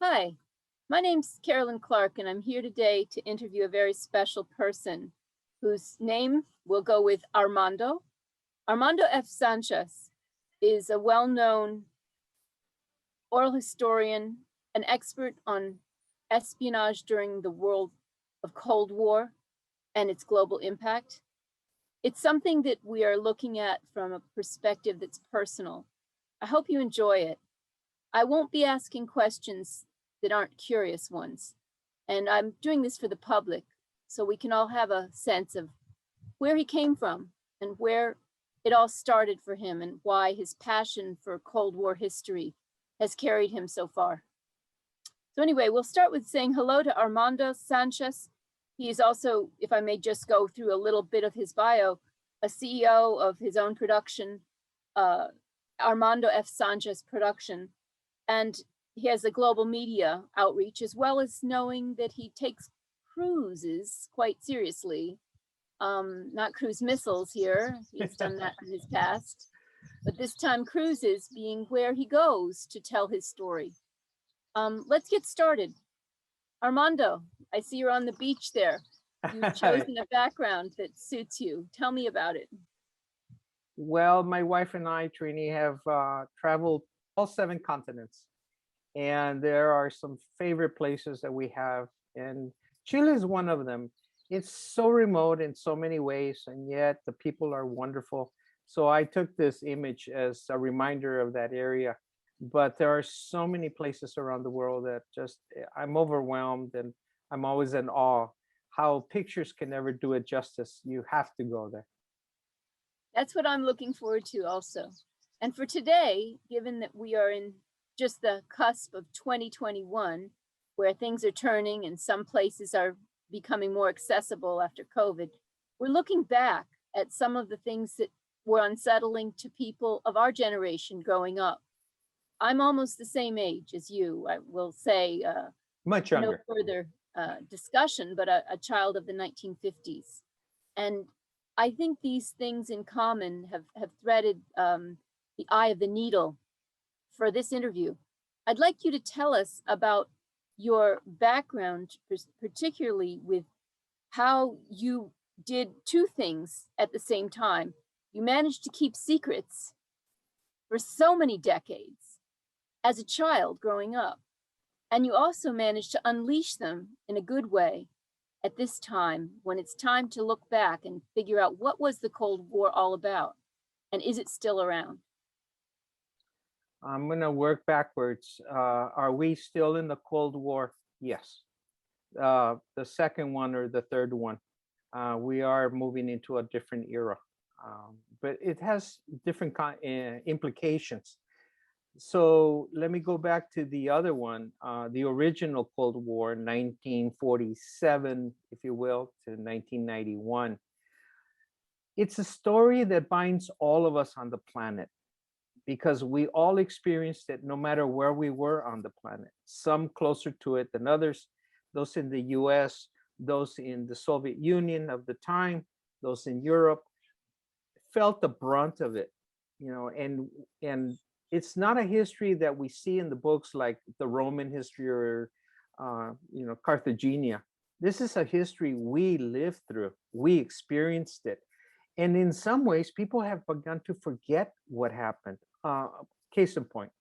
Hi, my name's Carolyn Clark, and I'm here today to interview a very special person whose name will go with Armando. Armando F Sanchez is a well-known oral historian, an expert on espionage during the world of Cold War and its global impact. It's something that we are looking at from a perspective that's personal. I hope you enjoy it. I won't be asking questions that aren't curious ones. And I'm doing this for the public so we can all have a sense of where he came from and where it all started for him and why his passion for Cold War history has carried him so far. So anyway, we'll start with saying hello to Armando Sanchez. He is also, if I may just go through a little bit of his bio, a CEO of his own production, Armando F Sanchez Production, and he has a global media outreach, as well as knowing that he takes cruises quite seriously. Not cruise missiles here, he's done that in his past, but this time cruises being where he goes to tell his story. Let's get started. Armando, I see you're on the beach there. You've chosen a background that suits you. Tell me about it. Well, my wife and I, Trini, have traveled all 7 continents, and there are some favorite places that we have, and Chile is one of them. It's so remote in so many ways, and yet the people are wonderful. So I took this image as a reminder of that area. But there are so many places around the world that just I'm overwhelmed, and I'm always in awe how pictures can never do it justice. You have to go there. That's what I'm looking forward to also. And for today, given that we are in just the cusp of 2021, where things are turning and some places are becoming more accessible after COVID, we're looking back at some of the things that were unsettling to people of our generation growing up. I'm almost the same age as you. I will say Much no younger. further discussion, but a child of the 1950s. And I think these things in common have threaded the eye of the needle for this interview. I'd like you to tell us about your background, particularly with how you did two things at the same time. You managed to keep secrets for so many decades as a child growing up, and you also managed to unleash them in a good way at this time when it's time to look back and figure out what was the Cold War all about, and is it still around? I'm gonna work backwards. Are we still in the Cold War? Yes. The second one or the third one, we are moving into a different era, but it has different implications. So let me go back to the other one, the original Cold War, 1947, if you will, to 1991. It's a story that binds all of us on the planet because we all experienced it no matter where we were on the planet, some closer to it than others, those in the US, those in the Soviet Union of the time, those in Europe, felt the brunt of it, and it's not a history that we see in the books like the Roman history or Carthagena. This is a history we lived through, we experienced it, and in some ways people have begun to forget what happened. Case in point,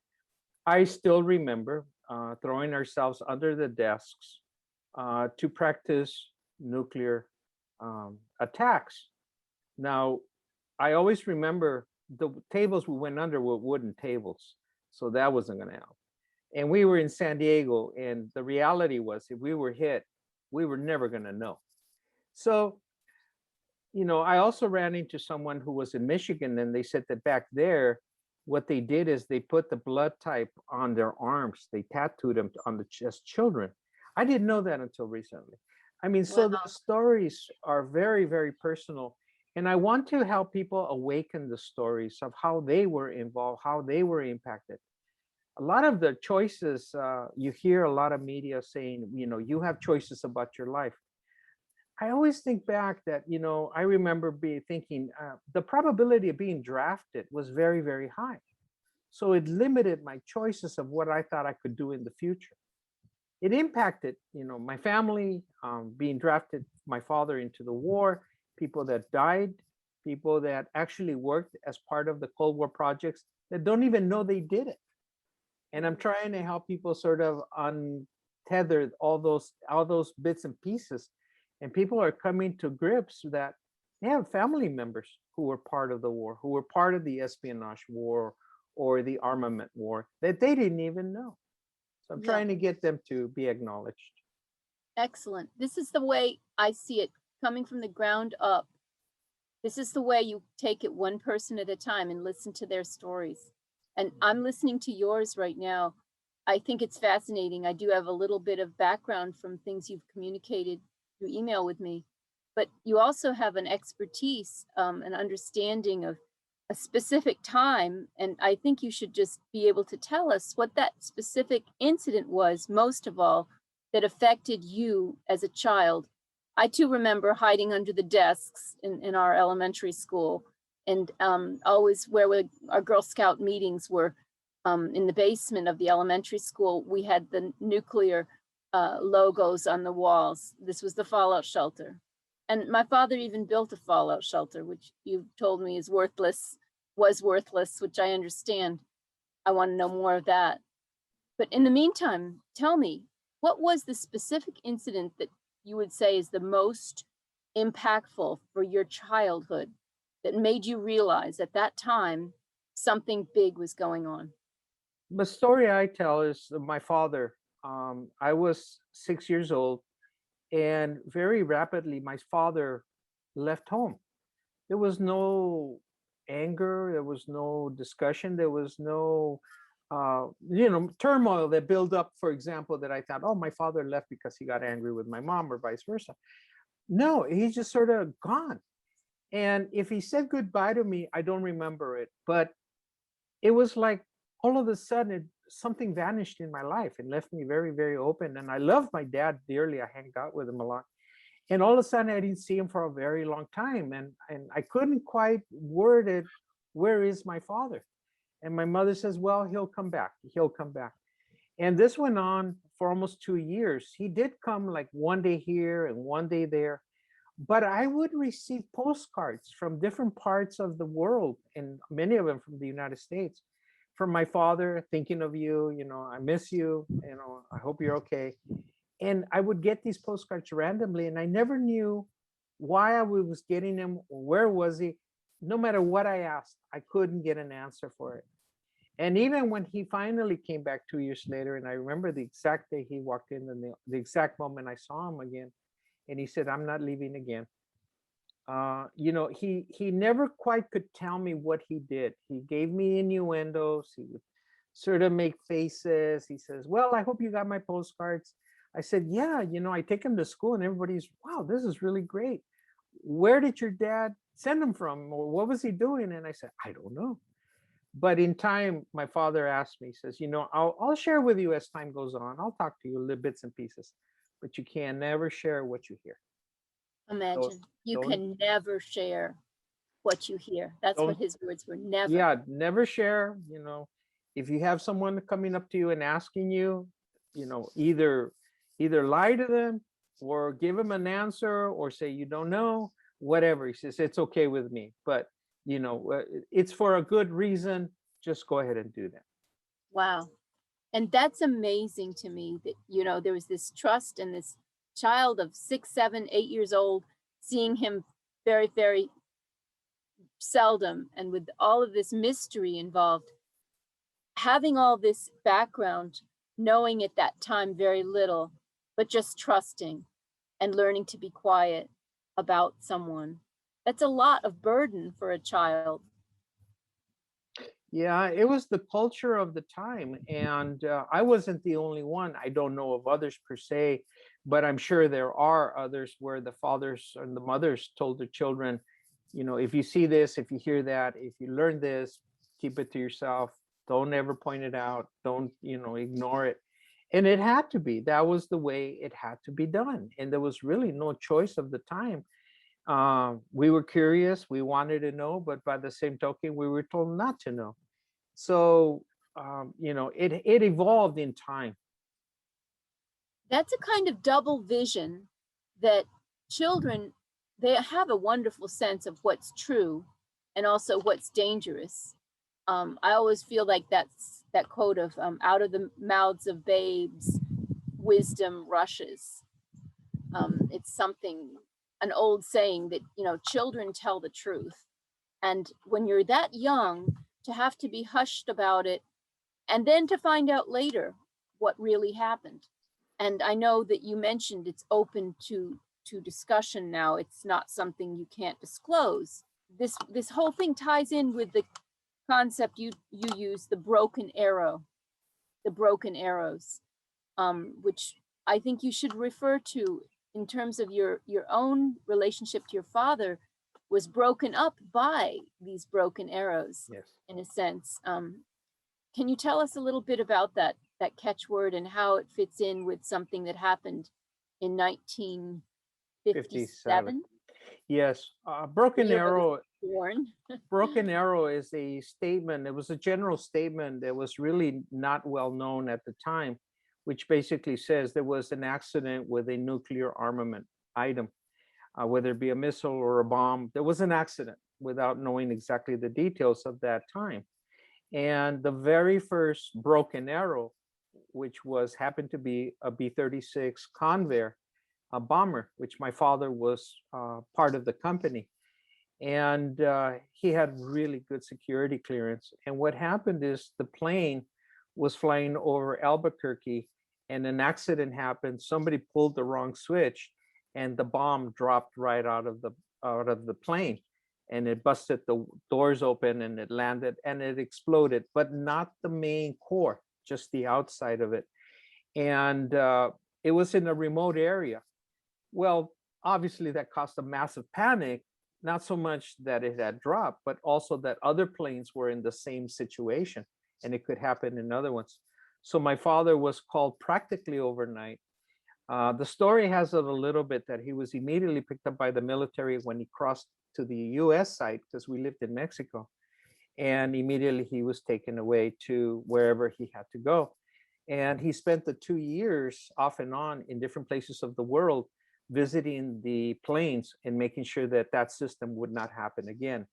I still remember throwing ourselves under the desks to practice nuclear attacks. Now, I always remember the tables we went under were wooden tables, so that wasn't going to help. And we were in San Diego, and the reality was if we were hit, we were never going to know. So, I also ran into someone who was in Michigan, and they said that back there, what they did is they put the blood type on their arms. They tattooed them on the chest, children. I didn't know that until recently. I mean, so the Wow. stories are very, very personal. And I want to help people awaken the stories of how they were involved, how they were impacted. A lot of the choices, you hear a lot of media saying, you have choices about your life. I always think back that, I remember thinking the probability of being drafted was very, very high. So it limited my choices of what I thought I could do in the future. it impacted, my family, being drafted, my father into the war, people that died, people that actually worked as part of the Cold War projects that don't even know they did it. And I'm trying to help people sort of untether all those bits and pieces. And people are coming to grips that they have family members who were part of the war, who were part of the espionage war or the armament war that they didn't even know. So I'm Yeah, trying to get them to be acknowledged. excellent. This is the way I see it, coming from the ground up. This is the way you take it one person at a time and listen to their stories. And I'm listening to yours right now. I think it's fascinating. I do have a little bit of background from things you've communicated through email with me, but you also have an expertise, an understanding of a specific time. And I think you should just be able to tell us what that specific incident was, most of all, that affected you as a child. I too remember hiding under the desks in our elementary school, and always where our Girl Scout meetings were, in the basement of the elementary school. We had the nuclear logos on the walls. This was the fallout shelter. And my father even built a fallout shelter, which you told me is worthless, was worthless, which I understand. I want to know more of that. But in the meantime, tell me, what was the specific incident that you would say is the most impactful for your childhood that made you realize at that time something big was going on? The story I tell is of my father. I was 6 years old, and very rapidly, my father left home. There was no anger, there was no discussion, there was no, turmoil that built up, for example, that I thought, oh, my father left because he got angry with my mom or vice versa. No, he's just sort of gone. And if he said goodbye to me, I don't remember it, but it was like all of a sudden something vanished in my life and left me very, very open. And I love my dad dearly. I hang out with him a lot. And all of a sudden I didn't see him for a very long time. And I couldn't quite word it, where is my father? And my mother says, well, he'll come back. He'll come back. And this went on for almost 2 years. He did come like one day here and one day there. But I would receive postcards from different parts of the world, and many of them from the United States, from my father, thinking of you, I miss you, I hope you're okay. And I would get these postcards randomly, and I never knew why I was getting them or where was he. No matter what I asked, I couldn't get an answer for it. And even when he finally came back 2 years later, and I remember the exact day he walked in and the exact moment I saw him again, and he said, I'm not leaving again. He never quite could tell me what he did. He gave me innuendos. He would sort of make faces. He says, well, I hope you got my postcards. I said, yeah, I take them to school and everybody's, wow, this is really great. Where did your dad send them from? Or what was he doing? And I said, I don't know. But in time, my father asked me, he says, I'll share with you as time goes on. I'll talk to you little bits and pieces, but you can never share what you hear. Imagine you Don't can never share what you hear. That's what don't his words were, never. yeah, never share. If you have someone coming up to you and asking you, either lie to them or give them an answer or say you don't know, whatever. He says it's okay with me, but it's for a good reason. Just go ahead and do that. Wow. And that's amazing to me that, there was this trust, and this child of 6, 7, 8 years old, seeing him very, very seldom, and with all of this mystery involved, having all this background, knowing at that time very little, but just trusting and learning to be quiet about someone. That's a lot of burden for a child. Yeah, it was the culture of the time. And I wasn't the only one. I don't know of others per se, but I'm sure there are others where the fathers and the mothers told the children, if you see this, if you hear that, if you learn this, keep it to yourself. Don't ever point it out. Don't, ignore it. And it had to be. That was the way it had to be done. And there was really no choice of the time. We were curious. We wanted to know, but by the same token, we were told not to know. So, it evolved in time. That's a kind of double vision that children, they have a wonderful sense of what's true and also what's dangerous. I always feel like that's that quote of out of the mouths of babes, wisdom rushes. It's something, an old saying that, you know, children tell the truth. And when you're that young, to have to be hushed about it and then to find out later what really happened. And I know that you mentioned it's open to discussion now. It's not something you can't disclose. This whole thing ties in with the concept you use, the broken arrow, the broken arrows, which I think you should refer to in terms of your own relationship to your father was broken up by these broken arrows, Yes. in a sense. Can you tell us a little bit about that catchword and how it fits in with something that happened in 57. 1957? Yes. The Broken year I was arrow. born. Broken arrow is a statement. It was a general statement that was really not well known at the time, which basically says there was an accident with a nuclear armament item, whether it be a missile or a bomb. There was an accident without knowing exactly the details of that time. And the very first broken arrow, which was happened to be a B-36 Convair, a bomber, which my father was part of the company. And he had really good security clearance. And what happened is the plane was flying over Albuquerque and an accident happened. Somebody pulled the wrong switch and the bomb dropped right out of the plane, and it busted the doors open and it landed and it exploded, but not the main core, just the outside of it. And it was in a remote area. Well, obviously that caused a massive panic, not so much that it had dropped, but also that other planes were in the same situation and it could happen in other ones. So my father was called practically overnight. The story has it a little bit that he was immediately picked up by the military when he crossed to the US side, because we lived in Mexico. And immediately he was taken away to wherever he had to go. And he spent the 2 years off and on in different places of the world, visiting the planes and making sure that that system would not happen again.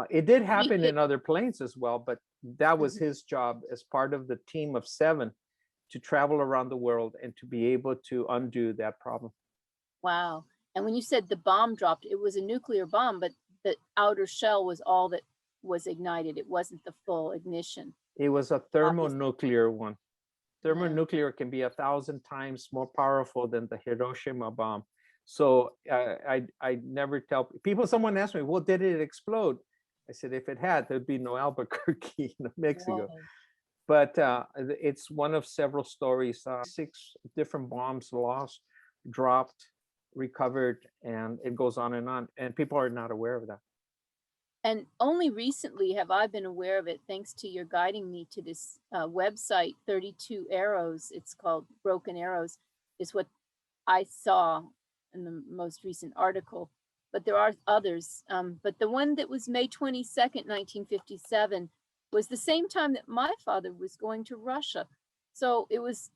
It did happen in other planes as well, but that was his job as part of the team of 7 to travel around the world and to be able to undo that problem. Wow. And when you said the bomb dropped, it was a nuclear bomb, but the outer shell was all that was ignited. It wasn't the full ignition. It was a thermonuclear one. Yeah. Thermonuclear can be 1,000 times more powerful than the Hiroshima bomb. So I never tell people. Someone asked me, well, did it explode? I said, if it had, there'd be no Albuquerque, Mexico. Whoa. But it's one of several stories. 6 different bombs lost, dropped, recovered, and it goes on. And people are not aware of that. And only recently have I been aware of it, thanks to your guiding me to this website, 32 Arrows. It's called Broken Arrows, is what I saw in the most recent article. But there are others. But the one that was May 22nd, 1957, was the same time that my father was going to Russia. So it was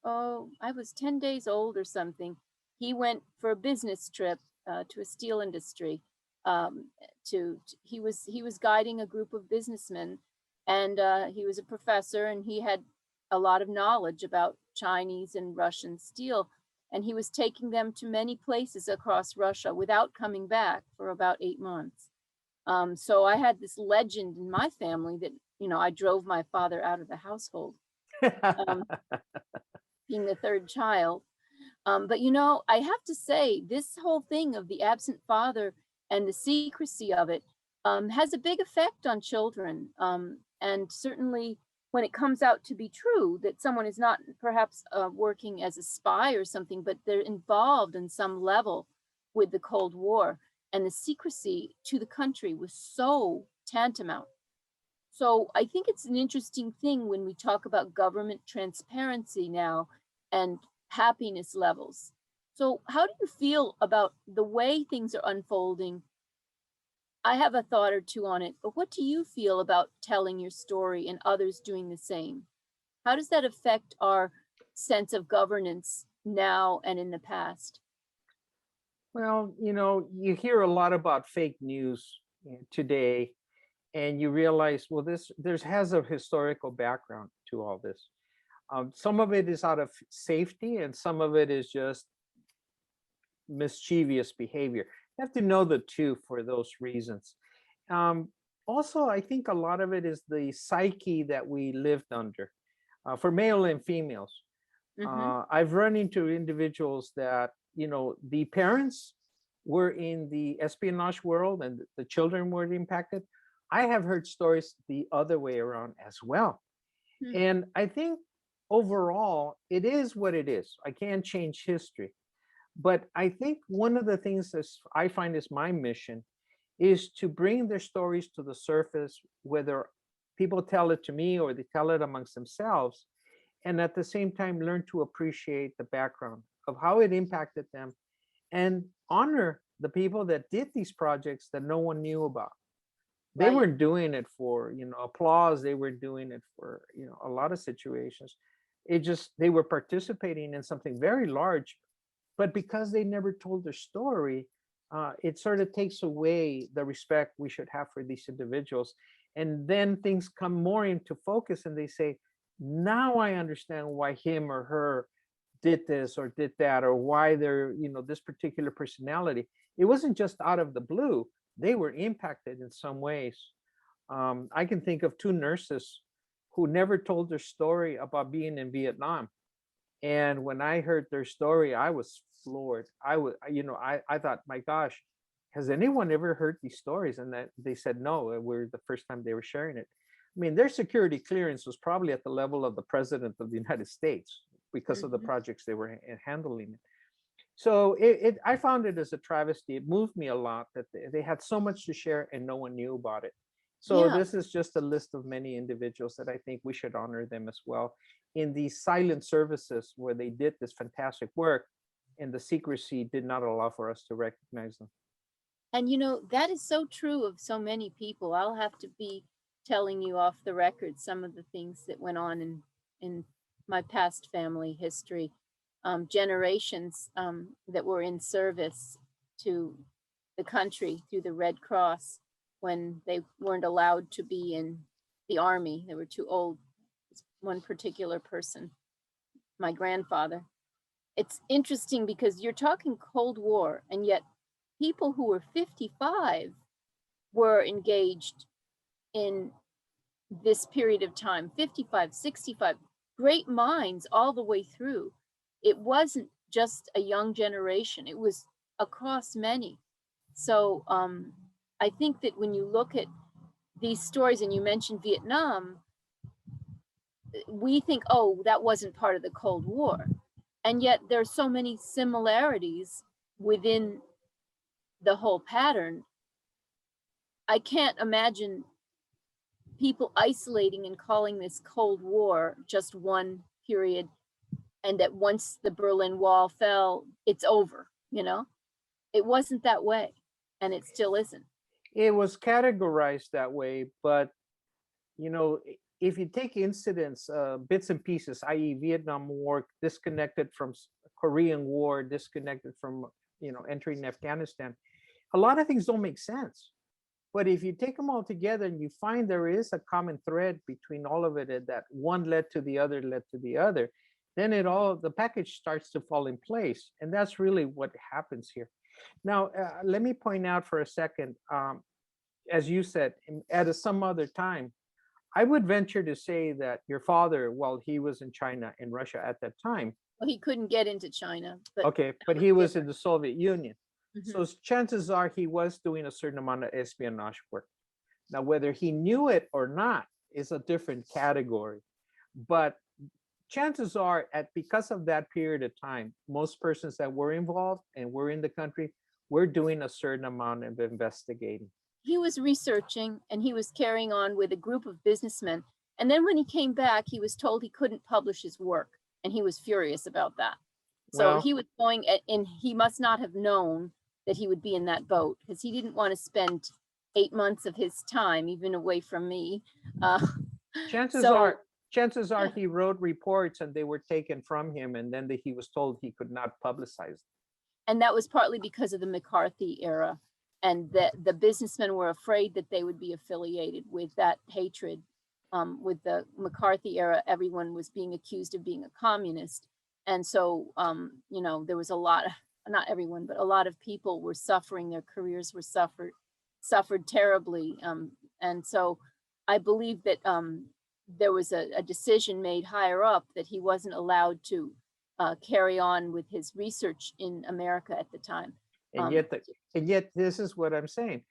I was 10 days old or something. He went for a business trip to a steel industry. He was guiding a group of businessmen, and he was a professor, and he had a lot of knowledge about Chinese and Russian steel, and he was taking them to many places across Russia without coming back for about 8 months. So I had this legend in my family that, you know, I drove my father out of the household, being the third child. But, you know, I have to say, this whole thing of the absent father and the secrecy of it has a big effect on children. And certainly when it comes out to be true that someone is not perhaps working as a spy or something, but they're involved in some level with the Cold War, and the secrecy to the country was so tantamount. So I think it's an interesting thing when we talk about government transparency now and happiness levels. So how do you feel about the way things are unfolding? I have a thought or two on it, but what do you feel about telling your story and others doing the same? How does that affect our sense of governance now and in the past? Well, you hear a lot about fake news today, and you realize, well, there's has a historical background to all this. Some of it is out of safety, and some of it is just mischievous behavior. You have to know the two for those reasons. Um, Also, I think a lot of it is the psyche that we lived under, for male and females. Mm-hmm. I've run into individuals that, the parents were in the espionage world and the children were impacted. I have heard stories the other way around as well. Hmm. And I think overall, it is what it is. I can't change history. But I think one of the things that I find is my mission is to bring their stories to the surface, whether people tell it to me or they tell it amongst themselves, and at the same time learn to appreciate the background of how it impacted them and honor the people that did these projects that no one knew about. They Right. weren't doing it for, applause. They were doing it for, a lot of situations. It just, they were participating in something very large, but because they never told their story, it sort of takes away the respect we should have for these individuals. And then things come more into focus and they say, now I understand why him or her did this or did that, or why they're, this particular personality. It wasn't just out of the blue. They were impacted in some ways. I can think of two nurses who never told their story about being in Vietnam. And when I heard their story, I was floored. I thought, my gosh, has anyone ever heard these stories? And that they said no. We're the first time they were sharing it. I mean, their security clearance was probably at the level of the president of the United States because of the Mm-hmm. projects they were handling. So I found it as a travesty. It moved me a lot that they had so much to share and no one knew about it. So Yeah. this is just a list of many individuals that I think we should honor them as well in these silent services where they did this fantastic work, and the secrecy did not allow for us to recognize them. And that is so true of so many people. I'll have to be telling you off the record some of the things that went on in my past family history, generations that were in service to the country through the Red Cross when they weren't allowed to be in the army. They were too old. One particular person, my grandfather. It's interesting because you're talking Cold War, and yet people who were 55 were engaged in this period of time, 55, 65, great minds all the way through. It wasn't just a young generation, it was across many. So I think that when you look at these stories, and you mentioned Vietnam, we think, oh, that wasn't part of the Cold War. And yet there's so many similarities within the whole pattern. I can't imagine people isolating and calling this Cold War just one period, and that once the Berlin Wall fell, it's over. It wasn't that way, and it still isn't. It was categorized that way, but you know, if you take incidents, bits and pieces, i.e., Vietnam War disconnected from Korean War, disconnected from entering Afghanistan, a lot of things don't make sense. But if you take them all together and you find there is a common thread between all of it, and that one led to the other, then the package starts to fall in place, and that's really what happens here. Now, let me point out for a second, as you said, at some other time, I would venture to say that your father, while he was in China and Russia at that time, Well, he couldn't get into China, but okay, that but was he was in different. the Soviet Union. Mhm. So chances are he was doing a certain amount of espionage work. Now, whether he knew it or not is a different category. But chances are, because of that period of time, most persons that were involved and were in the country were doing a certain amount of investigating. He was researching, and he was carrying on with a group of businessmen. And then when he came back, he was told he couldn't publish his work, and he was furious about that. So Well, he was going, and he must not have known that he would be in that boat, because he didn't want to spend 8 months of his time even away from me. Uh, chances so are chances are Yeah. he wrote reports and they were taken from him, and then he was told he could not publicize them. And that was partly because of the McCarthy era, and the businessmen were afraid that they would be affiliated with that hatred. With the McCarthy era, everyone was being accused of being a communist. And so, you know, there was a lot, not everyone, but a lot of people were suffering, their careers were suffered terribly. And so I believe that there was a decision made higher up that he wasn't allowed to carry on with his research in America at the time. And yet, and yet, this is what I'm saying.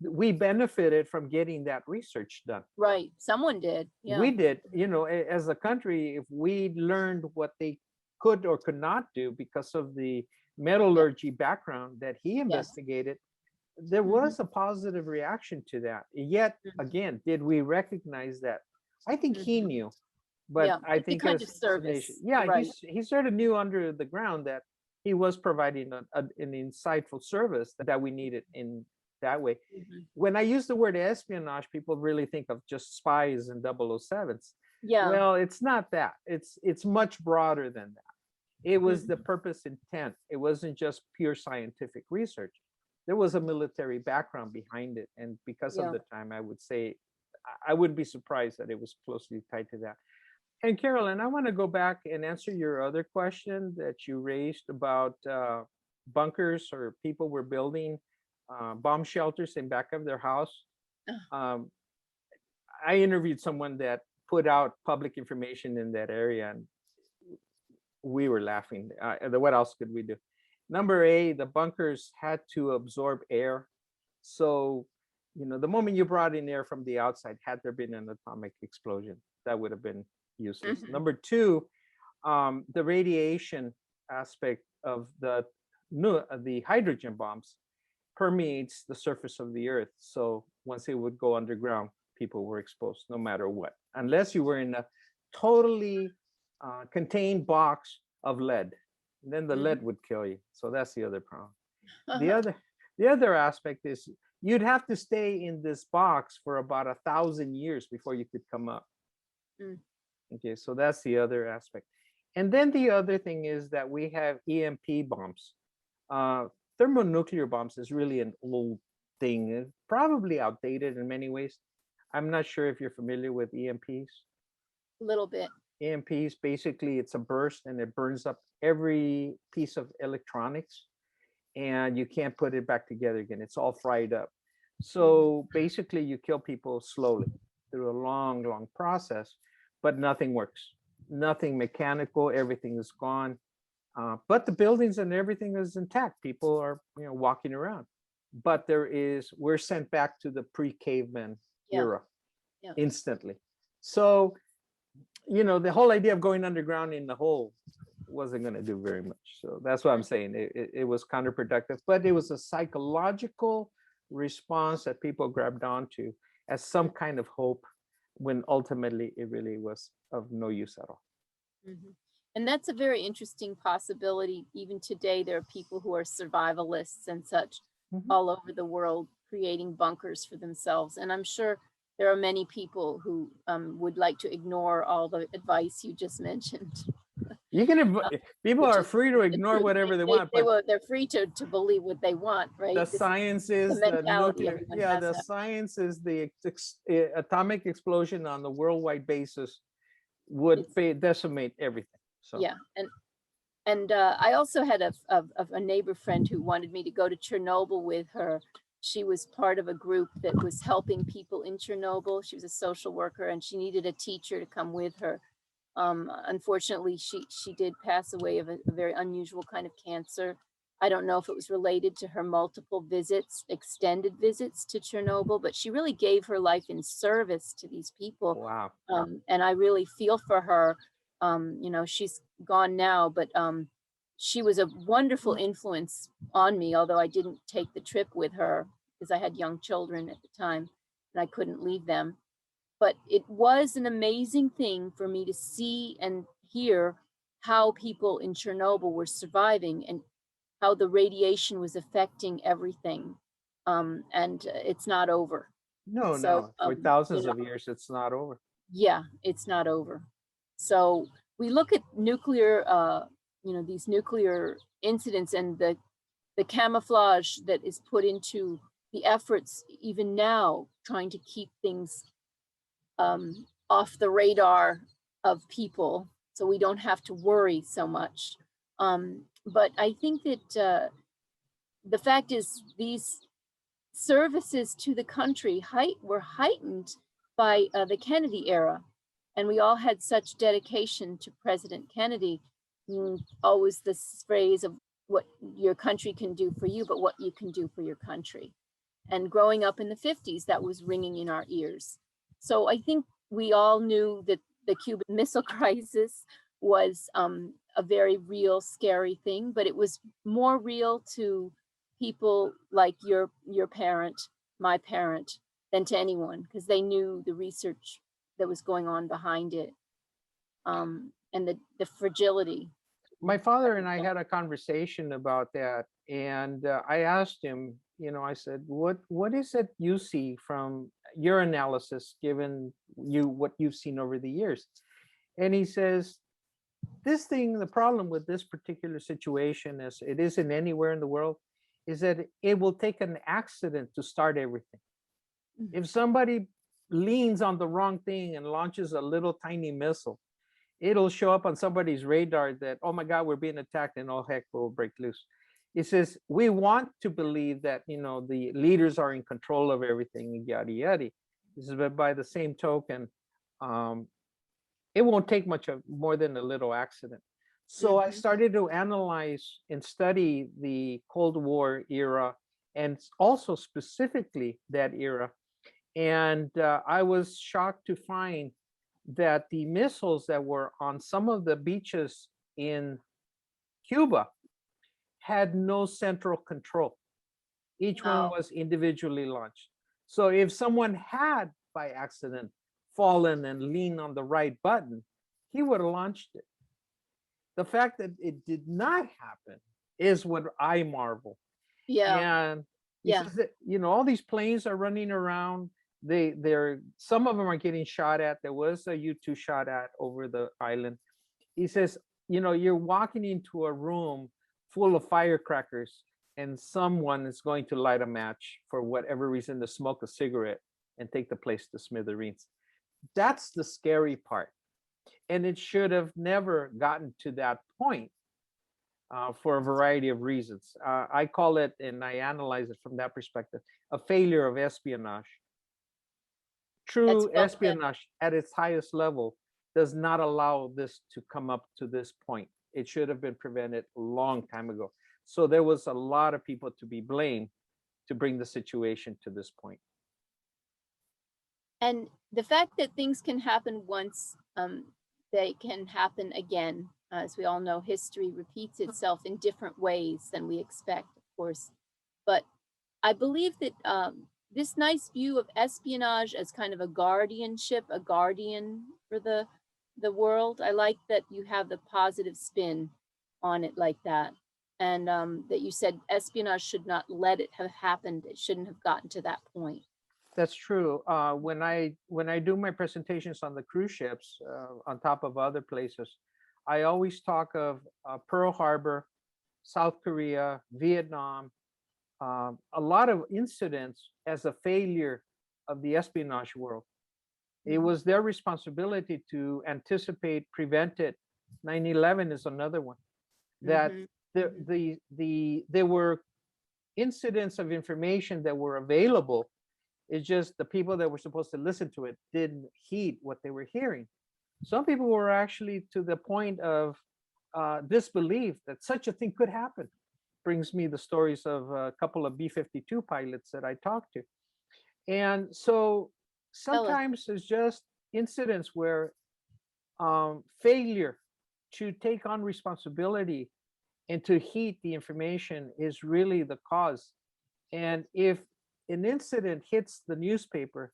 We benefited from getting that research done. Right, someone did. Yeah. We did, you know, as a country, if we learned what they could or could not do because of the metallurgy background that he investigated, there was a positive reaction to that. Yet again, did we recognize that? I think he knew, but I think kind of service. Right. he sort of knew under the ground that he was providing an insightful service that we needed in that way. When I use the word espionage, people really think of just spies and 007s. Yeah. Well, it's not that. It's much broader than that. It was the purpose intent. It wasn't just pure scientific research. There was a military background behind it. And because of the time, I would say, I would be surprised that it was closely tied to that. And Carolyn, I want to go back and answer your other question that you raised about bunkers, or people were building bomb shelters in back of their house. I interviewed someone that put out public information in that area, and we were laughing. What else could we do? Number A, the bunkers had to absorb air. So, you know, the moment you brought in air from the outside, had there been an atomic explosion, that would have been useless. Number two, the radiation aspect of the hydrogen bombs permeates the surface of the earth. So once it would go underground, people were exposed no matter what, unless you were in a totally contained box of lead. Then the lead would kill you. So that's the other problem. The other aspect is you'd have to stay in this box for about 1,000 years before you could come up. Okay, so that's the other aspect. And then the other thing is that we have EMP bombs. Thermonuclear bombs is really an old thing. It's probably outdated in many ways. I'm not sure if you're familiar with EMPs. A little bit. EMPs, basically, it's a burst and it burns up every piece of electronics, and you can't put it back together again. It's all fried up. So basically, you kill people slowly through a long, long process, but nothing works. Nothing mechanical. Everything is gone. But the buildings and everything is intact. People are, you know, walking around. But we're sent back to the pre-caveman era instantly. So, you know, the whole idea of going underground in the hole wasn't going to do very much. So that's what I'm saying. It was counterproductive, but it was a psychological response that people grabbed onto as some kind of hope, when ultimately it really was of no use at all. And that's a very interesting possibility. Even today, there are people who are survivalists and such all over the world, creating bunkers for themselves. And I'm sure there are many people who would like to ignore all the advice you just mentioned. You can, people are free to ignore whatever they want, but they're free to believe what they want, right? the science is the nuclear. Yeah, the science is the atomic explosion on the worldwide basis would decimate everything. So yeah, and I also had a neighbor friend who wanted me to go to Chernobyl with her. She was part of a group that was helping people in Chernobyl. She was a social worker, and she needed a teacher to come with her. Unfortunately, she did pass away of a very unusual kind of cancer. I don't know if it was related to her multiple visits, extended visits to Chernobyl, but she really gave her life in service to these people. Wow. And I really feel for her. You know, she's gone now, but she was a wonderful influence on me, although I didn't take the trip with her because I had young children at the time and I couldn't leave them. But it was an amazing thing for me to see and hear how people in Chernobyl were surviving and how the radiation was affecting everything. And it's not over. No, So, no, for thousands of years, it's not over. yeah, it's not over. So we look at nuclear, these nuclear incidents and the camouflage that is put into the efforts even now trying to keep things off the radar of people so we don't have to worry so much. But I think that the fact is these services to the country were heightened by the Kennedy era. And we all had such dedication to President Kennedy. Always this phrase of what your country can do for you, but what you can do for your country. And growing up in the 50s, that was ringing in our ears. So I think we all knew that the Cuban Missile Crisis was a very real, scary thing, but it was more real to people like your parent, my parent, than to anyone, because they knew the research that was going on behind it, and the fragility. My father and I had a conversation about that, and I asked him, I said, what is it you see from your analysis, given what you've seen over the years? And he says, the problem with this particular situation, as it isn't anywhere in the world, is that it will take an accident to start everything. If somebody leans on the wrong thing and launches a little tiny missile, it'll show up on somebody's radar that, oh my God, we're being attacked, and all heck will break loose. It says, we want to believe that, the leaders are in control of everything, yada, yada. This is, but by the same token, it won't take more than a little accident. So I started to analyze and study the Cold War era, and also specifically that era. And I was shocked to find that the missiles that were on some of the beaches in Cuba had no central control. Each one was individually launched. So if someone had by accident fallen and leaned on the right button, he would have launched it. The fact that it did not happen is what I marvel. Yeah. And he says that, all these planes are running around. Some of them are getting shot at. There was a U-2 shot at over the island. He says, you're walking into a room full of firecrackers, and someone is going to light a match for whatever reason, to smoke a cigarette and take the place to smithereens. That's the scary part. And it should have never gotten to that point for a variety of reasons. I call it, and I analyze it from that perspective, a failure of espionage. True espionage at its highest level does not allow this to come up to this point. It should have been prevented a long time ago. So there was a lot of people to be blamed to bring the situation to this point. And the fact that things can happen once, they can happen again. As we all know, history repeats itself in different ways than we expect, of course. But I believe that this nice view of espionage as kind of a guardianship, a guardian for the world, I like that you have the positive spin on it like that. And that you said espionage should not let it have happened. It shouldn't have gotten to that point. That's true. When I do my presentations on the cruise ships, on top of other places, I always talk of Pearl Harbor, South Korea, Vietnam, a lot of incidents as a failure of the espionage world. It was their responsibility to anticipate, prevent it. 9/11 is another one. That there were incidents of information that were available. It's just the people that were supposed to listen to it didn't heed what they were hearing. Some people were actually to the point of disbelief that such a thing could happen. Brings me the stories of a couple of B-52 pilots that I talked to. And so sometimes it's just incidents where failure to take on responsibility and to heed the information is really the cause. And if an incident hits the newspaper,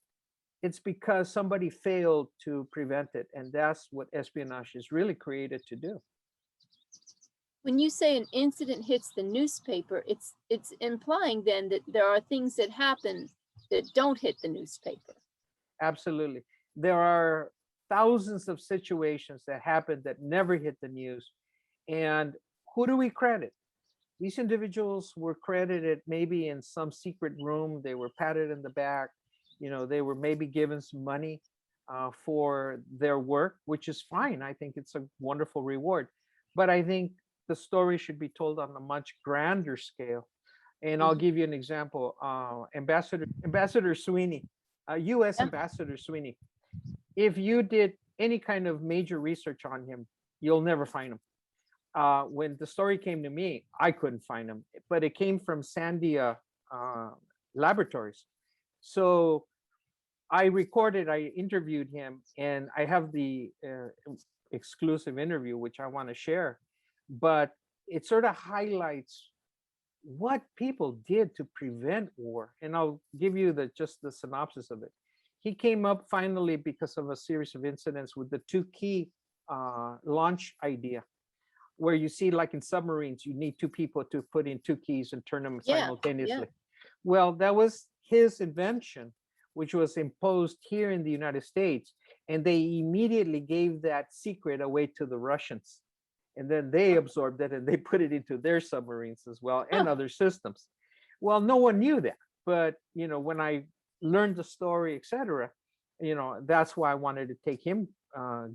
it's because somebody failed to prevent it. And that's what espionage is really created to do. When you say an incident hits the newspaper, it's implying then that there are things that happen that don't hit the newspaper. Absolutely. There are thousands of situations that happened that never hit the news. And who do we credit? These individuals were credited maybe in some secret room. They were patted in the back. They were maybe given some money for their work, which is fine. I think it's a wonderful reward. But I think the story should be told on a much grander scale. And I'll Mhm. give you an example. Ambassador Sweeney, U.S. Yeah. Ambassador Sweeney. If you did any kind of major research on him, you'll never find him. When the story came to me, I couldn't find him, but it came from Sandia uh, Laboratories. So I interviewed him, and I have the exclusive interview, which I want to share. But it sort of highlights what people did to prevent war. And I'll give you just the synopsis of it. He came up finally because of a series of incidents with the two key launch idea, where you see, like in submarines, you need two people to put in two keys and turn them Yeah. Yeah. simultaneously. Well, that was his invention, which was imposed here in the United States. And they immediately gave that secret away to the Russians. And then they absorbed it and they put it into their submarines as well, and Huh. other systems. Well, no one knew that. But, when I learned the story, etc., that's why I wanted to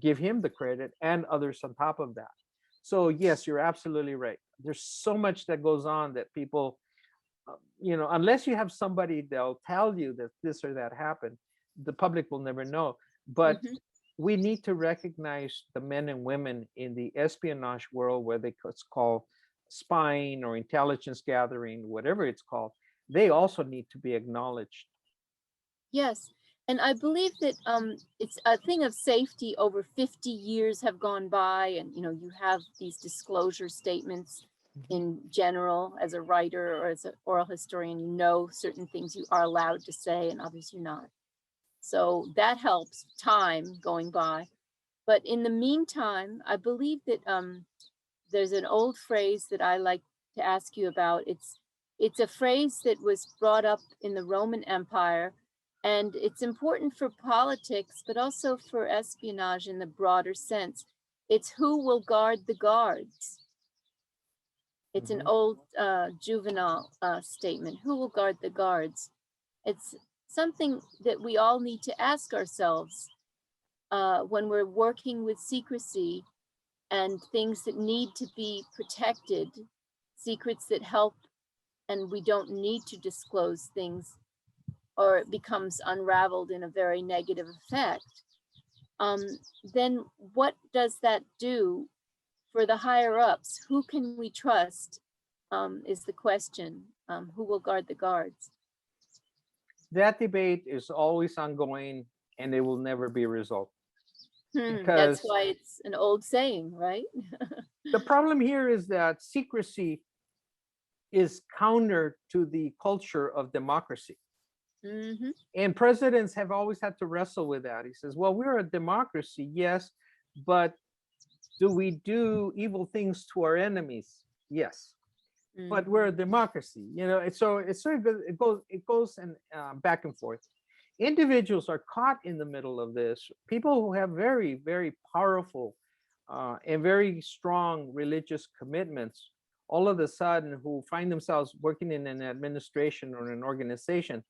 give him the credit, and others on top of that. So yes, you're absolutely right. There's so much that goes on that people, unless you have somebody that'll tell you that this or that happened, the public will never know. But Mhm. we need to recognize the men and women in the espionage world, whether it's called spying or intelligence gathering, whatever it's called. They also need to be acknowledged. Yes. And I believe that it's a thing of safety. Over 50 years have gone by, and you have these disclosure statements Mhm. in general as a writer or as an oral historian. Certain things you are allowed to say and others you're not. So that helps time going by. But in the meantime, I believe that there's an old phrase that I like to ask you about. It's a phrase that was brought up in the Roman Empire, and it's important for politics, but also for espionage in the broader sense. It's who will guard the guards. It's an Mhm. old juvenile statement. Who will guard the guards? It's something that we all need to ask ourselves when we're working with secrecy and things that need to be protected, secrets that help, and we don't need to disclose things or it becomes unraveled in a very negative effect. Um, then what does that do for the higher ups? Who can we trust? Is the question. Who will guard the guards? That debate is always ongoing, and it will never be resolved, That's because why it's an old saying, right? the problem here is that secrecy is counter to the culture of democracy. Hmm. And presidents have always had to wrestle with that. He says, well, we're a democracy, yes, but do we do evil things to our enemies? Yes, but we're a Hmm. democracy. So it's sort of it goes and back and forth. Individuals are caught in the middle of this. People who have very, very powerful and very strong religious commitments, all of a sudden, who find themselves working in an administration or an organization,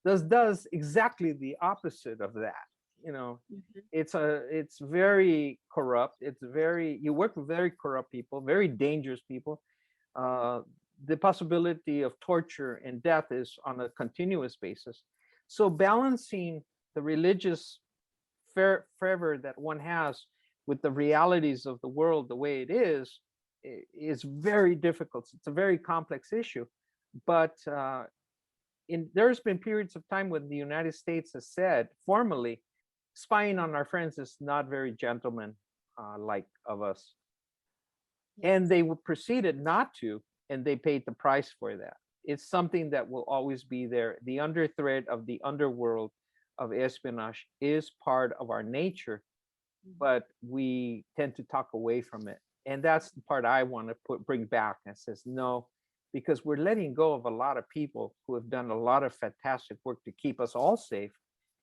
does exactly the opposite of that. You know, Hmm. it's very corrupt. You work with very corrupt people, very dangerous people. Uh, the possibility of torture and death is on a continuous basis. So balancing the religious fervor that one has with the realities of the world the way it is very difficult. It's a very complex issue. But there's been periods of time when the United States has said formally, spying on our friends is not very gentleman like of us, and Yes. they proceeded not to, and they paid the price for that. It's something that will always be there. The underthread of the underworld of espionage is part of our nature, Mhm. but we tend to talk away from it. And that's the part I want to bring back and says no, because we're letting go of a lot of people who have done a lot of fantastic work to keep us all safe,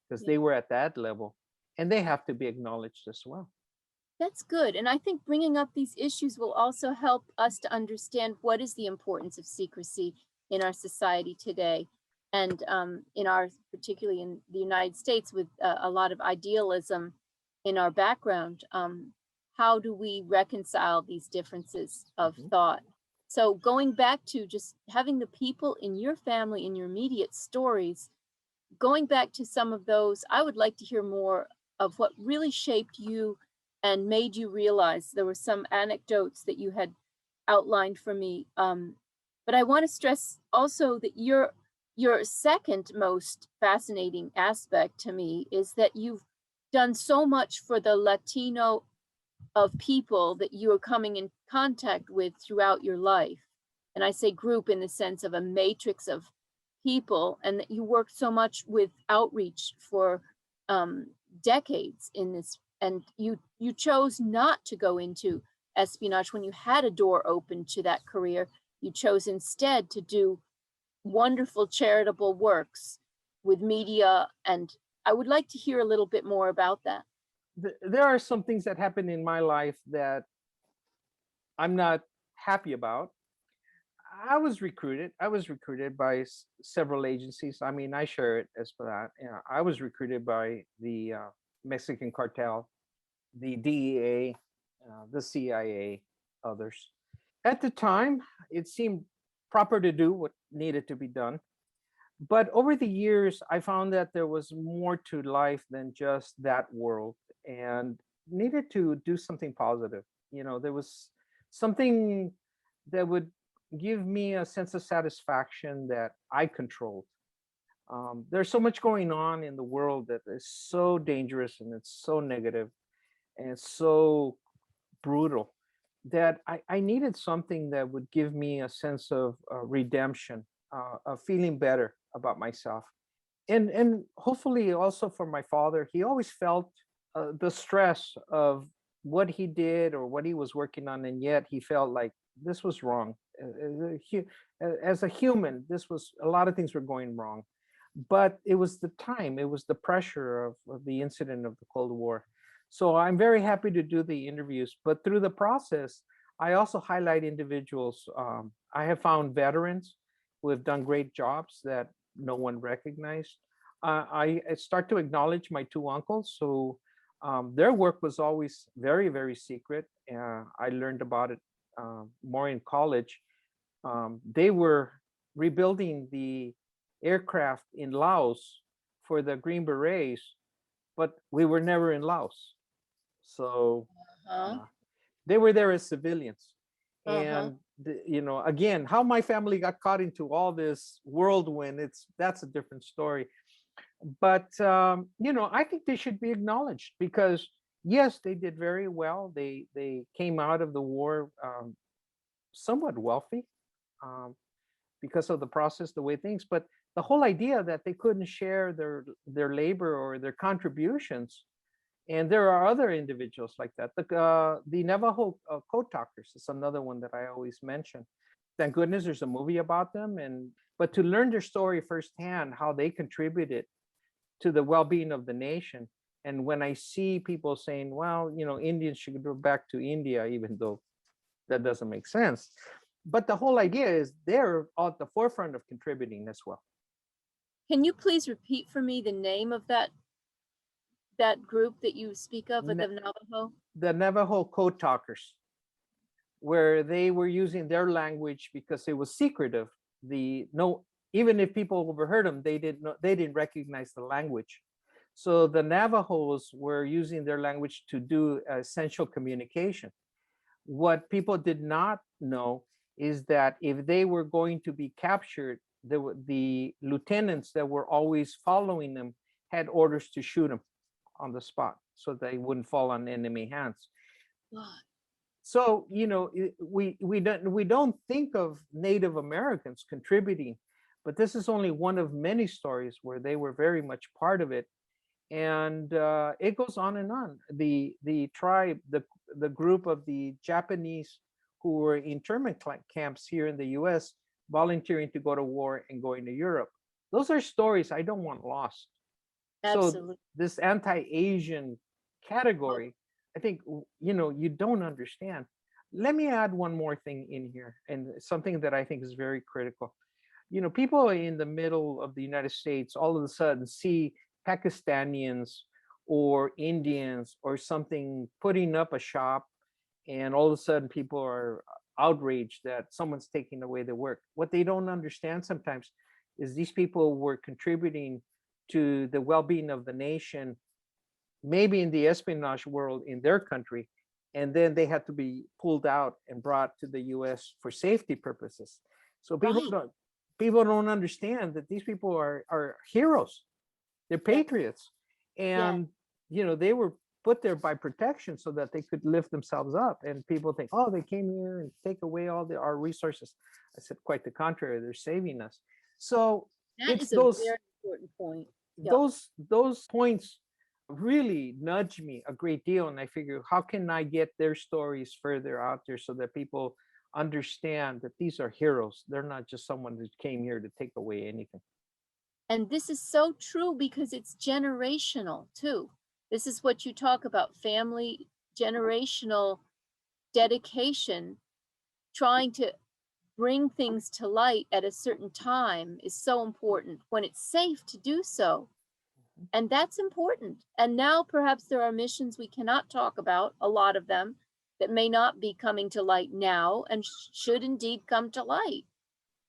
because Yeah. they were at that level. and they have to be acknowledged as well. That's good. And I think bringing up these issues will also help us to understand what is the importance of secrecy in our society today. And in our, particularly in the United States, with a lot of idealism in our background, how do we reconcile these differences of Mhm. thought? So, going back to just having the people in your family, in your immediate stories, going back to some of those, I would like to hear more of what really shaped you and made you realize. There were some anecdotes that you had outlined for me. But I want to stress also that your second most fascinating aspect to me is that you've done so much for the Latino of people that you are coming in contact with throughout your life. And I say group in the sense of a matrix of people, and that you worked so much with outreach for um, decades in this. And you chose not to go into espionage when you had a door open to that career. You chose instead to do wonderful charitable works with media. And I would like to hear a little bit more about that. There are some things that happen in my life that I'm not happy about. I was recruited by several agencies. I mean, I share it as for that. Yeah, I was recruited by the Mexican cartel, the DEA, the CIA, others. At the time, it seemed proper to do what needed to be done. But over the years, I found that there was more to life than just that world, and needed to do something positive. There was something that would give me a sense of satisfaction that I controlled. There's so much going on in the world that is so dangerous, and it's so negative, and it's so brutal, that I needed something that would give me a sense of redemption, of feeling better about myself. And hopefully also for my father, he always felt the stress of what he did or what he was working on, and yet he felt like this was wrong. As a human, this was, a lot of things were going wrong, but it was the time, it was the pressure of the incident of the Cold War. So I'm very happy to do the interviews, but through the process, I also highlight individuals. I have found veterans who have done great jobs that no one recognized. I start to acknowledge my two uncles. So their work was always very, very secret. I learned about it more in college. They were rebuilding the aircraft in Laos for the Green Berets, but we were never in Laos. So Uh-huh. uh, they were there as civilians. Uh-huh. And again, how my family got caught into all this whirlwind, that's a different story. But I think they should be acknowledged, because yes, they did very well. They came out of the war somewhat wealthy, um, because of the process, the way things. But the whole idea that they couldn't share their labor or their contributions, and there are other individuals like that. The Navajo code talkers is another one that I always mention. Thank goodness there's a movie about them, and but to learn their story firsthand, how they contributed to the well-being of the nation. And when I see people saying, well, Indians should go back to India, even though that doesn't make sense. But the whole idea is they're at the forefront of contributing as well. Can you please repeat for me the name of that group that you speak of the Navajo? The Navajo code talkers, where they were using their language because it was secretive. The no, even if people overheard them, they didn't recognize the language. So the Navajos were using their language to do essential communication. What people did not know is that if they were going to be captured, the lieutenants that were always following them had orders to shoot them on the spot so they wouldn't fall on enemy hands. God. So we don't think of Native Americans contributing, but this is only one of many stories where they were very much part of it. And it goes on and on. The tribe, the group of the Japanese who were in internment camps here in the U.S., volunteering to go to war and going to Europe. Those are stories I don't want lost. So Absolutely. this anti-Asian category, I think, you don't understand. Let me add one more thing in here, and something that I think is very critical. People in the middle of the United States all of a sudden see Pakistanians or Indians or something putting up a shop, and all of a sudden people are outraged that someone's taking away their work. What they don't understand sometimes is these people were contributing to the well-being of the nation, maybe in the espionage world in their country, and then they had to be pulled out and brought to the US for safety purposes. So Right. people don't understand that these people are heroes. They're Yes. patriots. Yes. And they were put there by protection so that they could lift themselves up. And people think, oh, they came here and take away our resources. I said, quite the contrary, they're saving us. So That it's is a very important point. Yep. those points really nudge me a great deal, and I figure, how can I get their stories further out there so that people understand that these are heroes? They're not just someone who came here to take away anything. And this is so true because it's generational too. This is what you talk about, family, generational dedication, trying to bring things to light at a certain time is so important when it's safe to do so. And that's important. And now perhaps there are missions we cannot talk about, a lot of them, that may not be coming to light now and should indeed come to light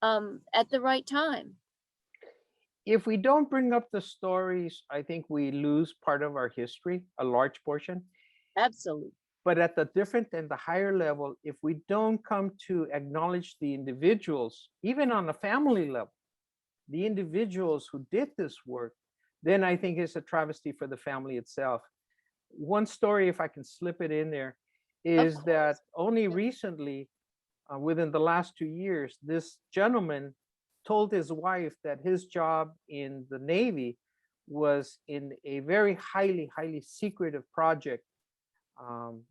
at the right time. If we don't bring up the stories, I think we lose part of our history, a large portion. Absolutely. But at the different and the higher level, if we don't come to acknowledge the individuals, even on a family level, the individuals who did this work, then I think it's a travesty for the family itself. One story, if I can slip it in there, Of is that course. only recently, within the last 2 years, this gentleman told his wife that his job in the Navy was in a very highly, highly secretive project, um,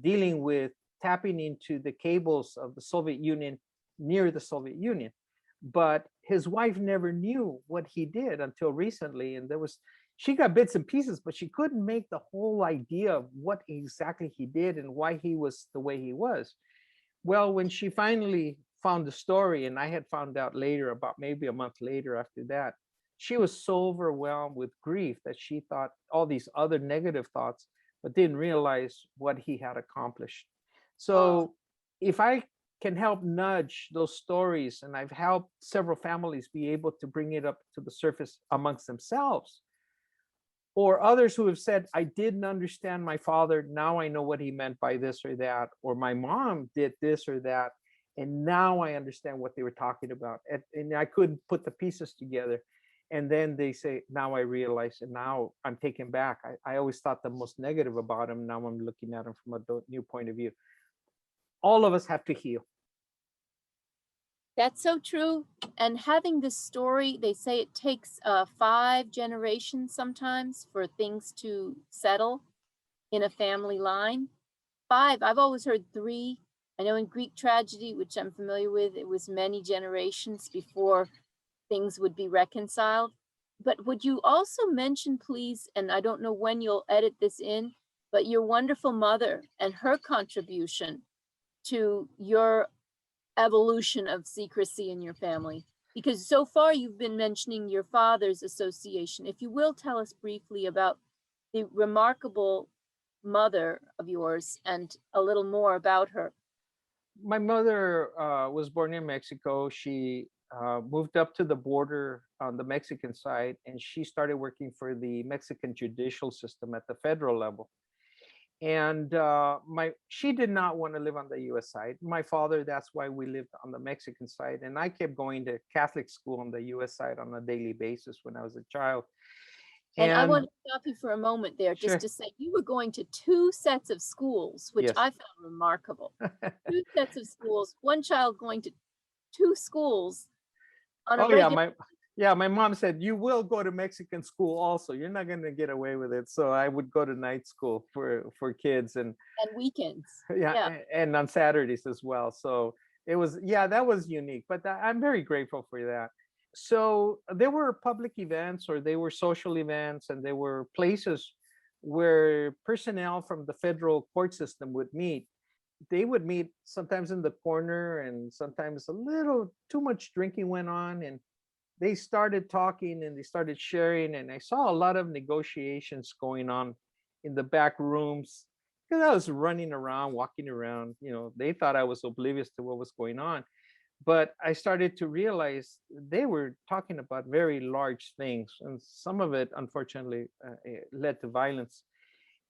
dealing with tapping into the cables of the Soviet Union near the Soviet Union. But his wife never knew what he did until recently. And she got bits and pieces, but she couldn't make the whole idea of what exactly he did and why he was the way he was. Well, when she finally found the story, and I had found out later, about maybe a month later after that, she was so overwhelmed with grief that she thought all these other negative thoughts, but didn't realize what he had accomplished. Oh, So if I can help nudge those stories, and I've helped several families be able to bring it up to the surface amongst themselves, or others who have said, I didn't understand my father, now I know what he meant by this or that, or my mom did this or that, and now I understand what they were talking about, and I couldn't put the pieces together. And then they say, now I realize, and now I'm taken back. I always thought the most negative about him, now I'm looking at him from a new point of view. All of us have to heal. that's so true. And having this story, they say it takes 5 generations sometimes for things to settle in a family line. 5, I've always heard 3. I know in Greek tragedy, which I'm familiar with, it was many generations before things would be reconciled. But would you also mention, please, and I don't know when you'll edit this in, but your wonderful mother and her contribution to your evolution of secrecy in your family? Because so far you've been mentioning your father's association. If you will tell us briefly about the remarkable mother of yours and a little more about her. My mother was born in Mexico. She moved up to the border on the Mexican side, and she started working for the Mexican judicial system at the federal level. And she did not want to live on the U.S. side. My father, that's why we lived on the Mexican side, and I kept going to Catholic school on the U.S. side on a daily basis when I was a child. And I want And to stop you for a moment there just sure, to say you were going to 2 sets of schools, which yes. I found remarkable. 2 sets of schools, one child going to 2 schools on a Oh yeah, regular. my mom said you will go to Mexican school also. You're not going to get away with it. So I would go to night school for kids, and And weekends. yeah, Yeah. and on Saturdays as well. So it was, yeah, that was unique. But I'm very grateful for that. So there were public events, or they were social events, and there were places where personnel from the federal court system would meet. They would meet sometimes in the corner, and sometimes a little too much drinking went on, and they started talking and they started sharing, and I saw a lot of negotiations going on in the back rooms, because I was running around, walking around. They thought I was oblivious to what was going on, but I started to realize they were talking about very large things, and some of it, unfortunately, led to violence.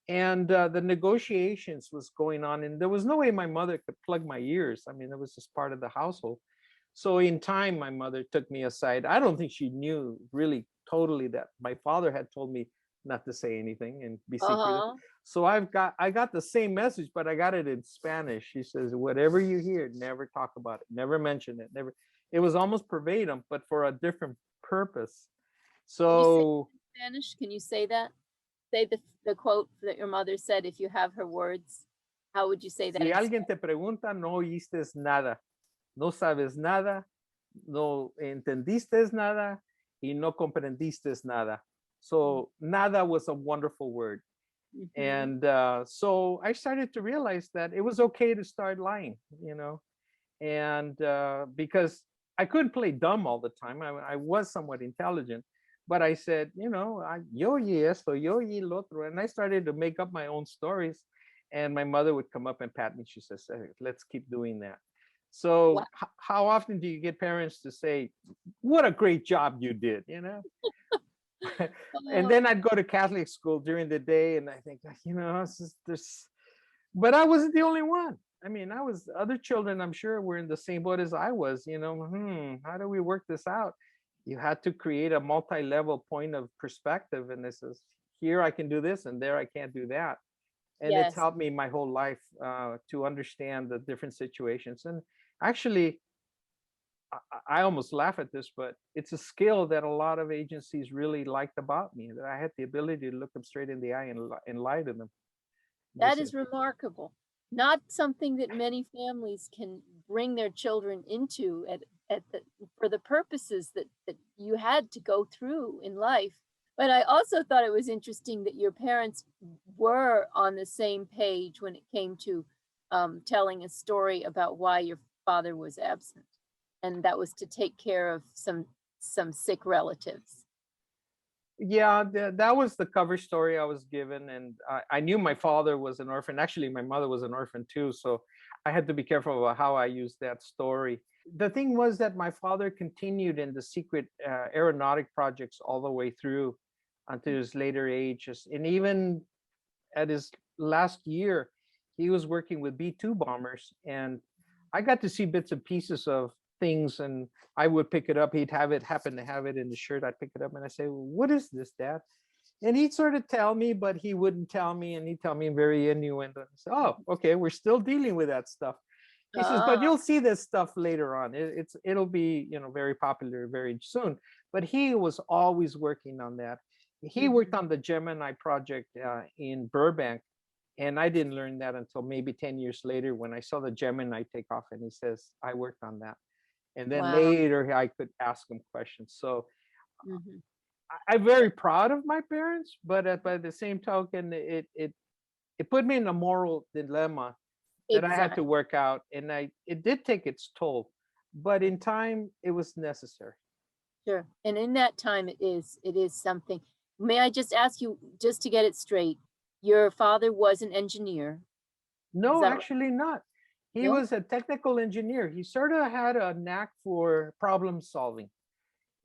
And the negotiations was going on, and there was no way my mother could plug my ears. I mean, it was just part of the household. So in time, my mother took me aside. I don't think she knew really totally that my father had told me not to say anything and be secretive. Uh-huh. So I got the same message, but I got it in Spanish. She says, whatever you hear, never talk about it, never mention it, never. It was almost verbatim, but for a different purpose. Could you say So it in Spanish? Can you say that? Say the quote that your mother said, if you have her words. How would you say that si in alguien Spanish? te pregunta, no oíste nada, no sabes nada, no entendiste nada, y no comprendiste nada. So nada was a wonderful word. Mm-hmm. And so I started to realize that it was okay to start lying, and because I couldn't play dumb all the time. I was somewhat intelligent, but I said, yo oí esto, yo oí lo otro, and I started to make up my own stories. And my mother would come up and pat me. She says, "Hey, let's keep doing that." Wow. So how often do you get parents to say, "What a great job you did," And Oh, then I'd go to Catholic school during the day, and I think, it's just, this. But I wasn't the only one. I mean, other children, I'm sure, were in the same boat as I was. How do we work this out? You had to create a multi-level point of perspective, and this is, here I can do this, and there I can't do that. And it's yes. helped me my whole life to understand the different situations. And actually, I almost laugh at this, but it's a skill that a lot of agencies really liked about me, that I had the ability to look them straight in the eye and lie to them. They That said, is remarkable. Not something that many families can bring their children into for the purposes that you had to go through in life. But I also thought it was interesting that your parents were on the same page when it came to telling a story about why your father was absent, and that was to take care of some sick relatives. yeah, that was the cover story I was given. And I knew my father was an orphan. Actually, my mother was an orphan too. So I had to be careful about how I used that story. The thing was that my father continued in the secret aeronautic projects all the way through until his later ages. And even at his last year, he was working with B-2 bombers. And I got to see bits and pieces of things, and I would pick it up. He'd happen to have it in the shirt. I'd pick it up and I say, well, what is this, Dad? And he'd sort of tell me, but he wouldn't tell me. And he'd tell me in very innuendo. I say, oh, okay, we're still dealing with that stuff. He says, but Ah, you'll see this stuff later on. It'll be, very popular very soon. But he was always working on that. He worked mhm. on the Gemini project in Burbank, and I didn't learn that until maybe 10 years later when I saw the Gemini take off, and he says, I worked on that. And then Wow. later I could ask him questions. So Mhm. I'm very proud of my parents, but by the same token, it put me in a moral dilemma that I had to Exactly. work out, and it did take its toll, but in time it was necessary. Sure. And in that time, it is something. May I just ask you, just to get it straight, your father was an engineer. Is No, that right? actually not. He No? was a technical engineer. He sort of had a knack for problem solving.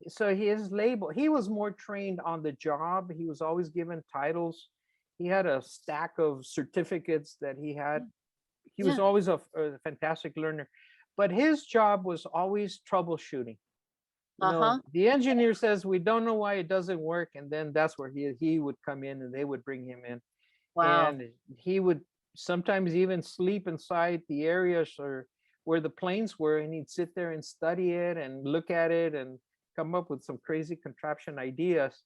So his label, he was more trained on the job. He was always given titles. He had a stack of certificates that he had. He was Yeah. always a fantastic learner, but his job was always troubleshooting. Uh-huh. The engineer says we don't know why it doesn't work, and then that's where he would come in, and they would bring him in, Wow. and he would sometimes even sleep inside the areas or where the planes were, and he'd sit there and study it and look at it and come up with some crazy contraption ideas.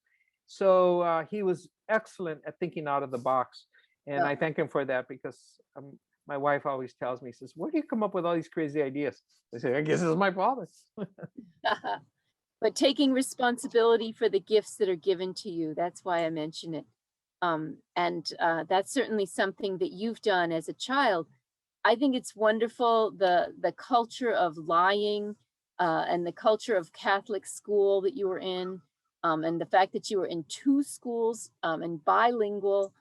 So he was excellent at thinking out of the box, and I Oh. thank him for that, because my wife always tells me, says, where do you come up with all these crazy ideas? I say, I guess it's my father. But taking responsibility for the gifts that are given to you, that's why I mention it. And that's certainly something that you've done as a child. I think it's wonderful, the culture of lying, and the culture of Catholic school that you were in, and the fact that you were in two schools, and bilingual,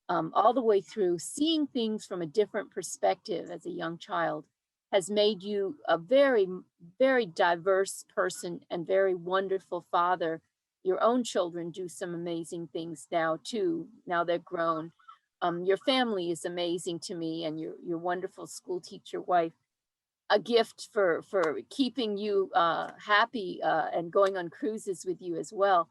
all the way through, seeing things from a different perspective as a young child has made you a very, very diverse person and very wonderful father. Your own children do some amazing things now too. Now they're grown. Your family is amazing to me, and your wonderful school teacher wife. A gift for keeping you happy, and going on cruises with you as well.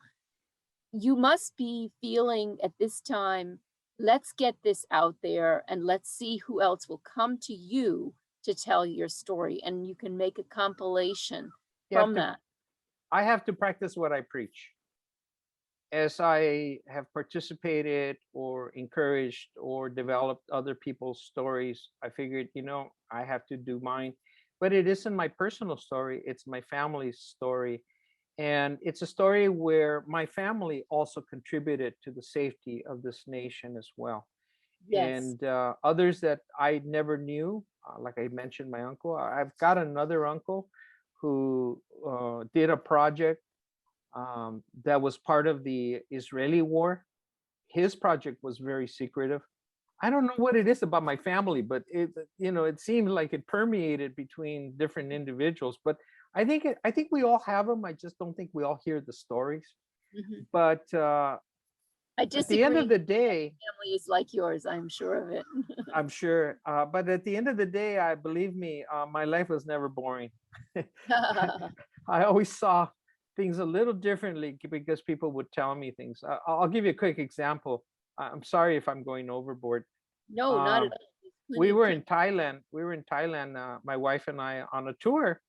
You must be feeling at this time, let's get this out there and let's see who else will come to you to tell your story, and you can make a compilation You have from to, that. I have to practice what I preach. As I have participated or encouraged or developed other people's stories, I figured, I have to do mine. But it isn't my personal story, it's my family's story. And it's a story where my family also contributed to the safety of this nation as well. Yes. And others that I never knew, like I mentioned, my uncle. I've got another uncle who did a project that was part of the Israeli war. His project was very secretive. I don't know what it is about my family, but it seemed like it permeated between different individuals. But I think we all have them. I just don't think we all hear the stories. Mhm. But I at the end disagree. of the day, Family is like yours, I'm sure of it. I'm sure. But at the end of the day, I believe me, my life was never boring. I always saw things a little differently because people would tell me things. I'll give you a quick example. I'm sorry if I'm going overboard. No, not at Um, all. There's plenty of time. We were in Thailand, my wife and I, on a tour,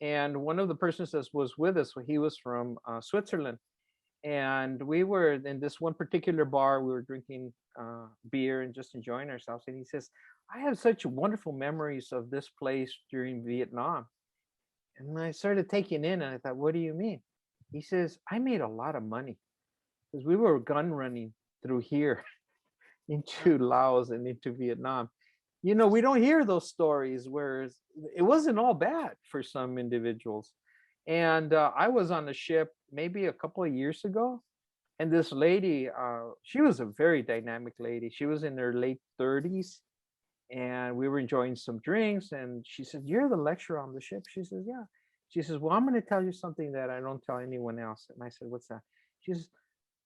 and one of the persons that was with us, he was from Switzerland, and we were in this one particular bar. We were drinking beer and just enjoying ourselves. And he says, "I have such wonderful memories of this place during Vietnam." And I started taking in, and I thought, "What do you mean?" He says, "I made a lot of money because we were gun running through here into Laos and into Vietnam. We don't hear those stories where it wasn't all bad for some individuals." And I was on a ship maybe a couple of years ago, and this lady, she was a very dynamic lady. She was in her late 30s, and we were enjoying some drinks. And she said, "You're the lecturer on the ship?" She says, "Yeah." She says, "Well, I'm going to tell you something that I don't tell anyone else." And I said, "What's that?" She says,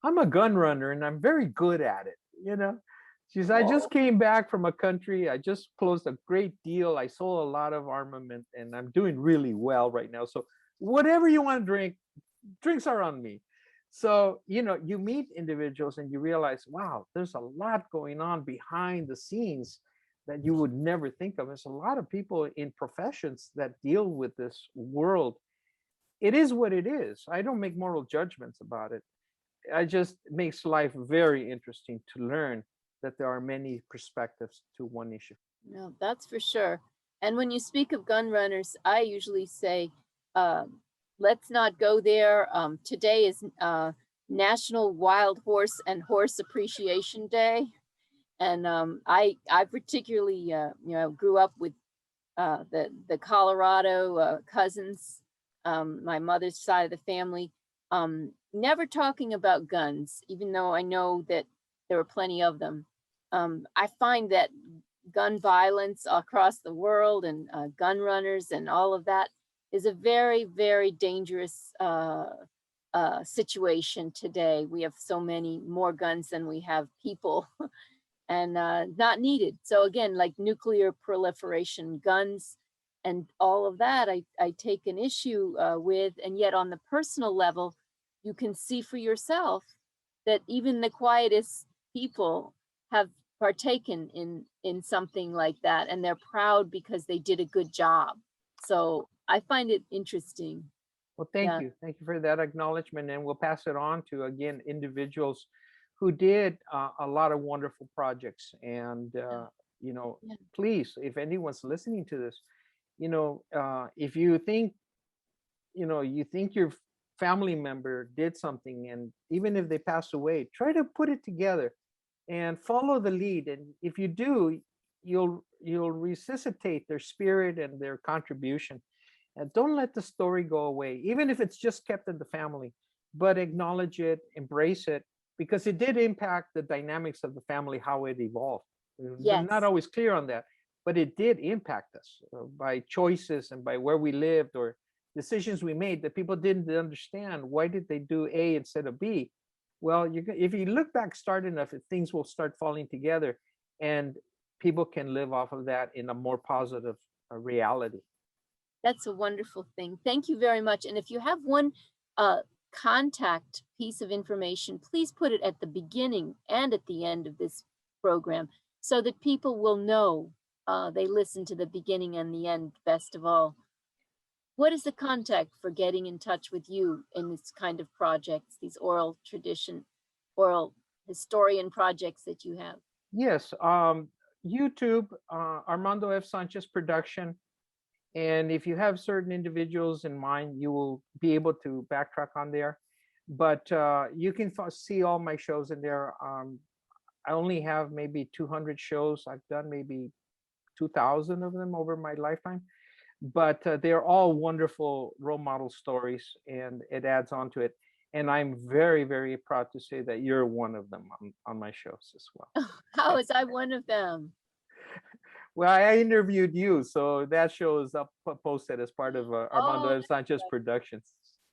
"I'm a gun runner and I'm very good at it. You know, she says, I Whoa. just came back from a country. I just closed a great deal. I sold a lot of armament and I'm doing really well right now. So whatever you want to drink, drinks are on me." So, you meet individuals and you realize, wow, there's a lot going on behind the scenes that you would never think of. There's a lot of people in professions that deal with this world. It is what it is. I don't make moral judgments about it. I just makes life very interesting to learn that there are many perspectives to one issue. No, that's for sure. And when you speak of gun runners, I usually say, let's not go there. Today is National Wild Horse and Horse Appreciation Day, and I particularly grew up with the Colorado cousins, my mother's side of the family, never talking about guns, even though I know that there were plenty of them. I find that gun violence across the world and gun runners and all of that is a very, very dangerous situation today. We have so many more guns than we have people. And not needed. So again, like nuclear proliferation, guns, and all of that, I take an issue with. And yet, on the personal level, you can see for yourself that even the quietest people have partaken in something like that, and they're proud because they did a good job. So I find it interesting. Well, thank Yeah, you. Thank you for that acknowledgement. And we'll pass it on to, again, individuals who did a lot of wonderful projects. And, yeah, please, if anyone's listening to this, if you think, you think you're family member did something, and even if they pass away, try to put it together and follow the lead. And if you do, you'll resuscitate their spirit and their contribution. And don't let the story go away, even if it's just kept in the family, but acknowledge it, embrace it, because it did impact the dynamics of the family, how it evolved. We're not Yes, always clear on that, but it did impact us by choices and by where we lived or decisions we made that people didn't understand. Why did they do A instead of B? Well, if you look back start enough, things will start falling together, and people can live off of that in a more positive reality. that's a wonderful thing. Thank you very much. And if you have one contact piece of information, please put it at the beginning and at the end of this program so that people will know they listen to the beginning and the end best of all. What is the contact for getting in touch with you in this kind of projects, these oral historian projects that you have? Yes, YouTube, Armando F Sanchez production. And if you have certain individuals in mind, you will be able to backtrack on there. But you can see all my shows in there. I only have maybe 200 shows. I've done maybe 2,000 of them over my lifetime. But they're all wonderful role model stories, and it adds on to it. And I'm very, very proud to say that you're one of them on my shows as well. How is I one of them? Well, I interviewed you, so that show is up posted as part of Armando Oh, F Sanchez Productions.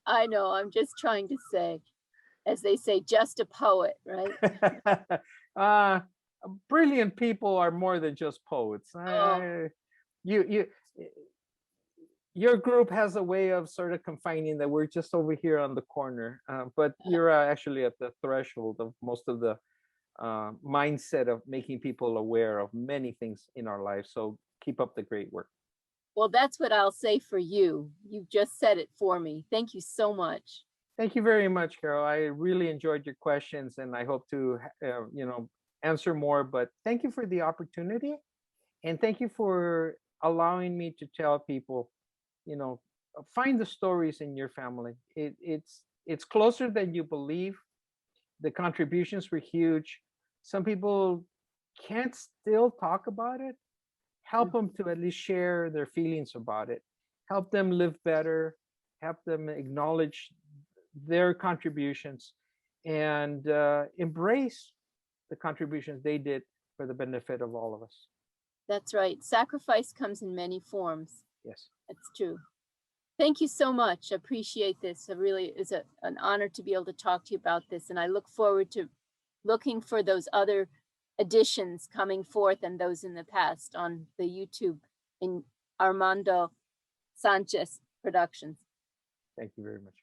I know. I'm just trying to say, as they say, just a poet, right? uh, Brilliant people are more than just poets. Oh, You, your group has a way of sort of confining that we're just over here on the corner, but you're actually at the threshold of most of the mindset of making people aware of many things in our lives. So keep up the great work. well, that's what I'll say for you. You've just said it for me. Thank you so much. Thank you very much, Carol. I really enjoyed your questions, and I hope to, answer more. But thank you for the opportunity, and thank you for allowing me to tell people, you know, find the stories in your family. It's closer than you believe. The contributions were huge. Some people can't still talk about it. Help them to at least share their feelings about it. Help them live better. Help them acknowledge their contributions, and embrace the contributions they did for the benefit of all of us. That's right. Sacrifice comes in many forms. Yes. That's true. Thank you so much. I appreciate this. It really is an honor to be able to talk to you about this. And I look forward to looking for those other editions coming forth and those in the past on the YouTube in Armando Sanchez Productions. Thank you very much.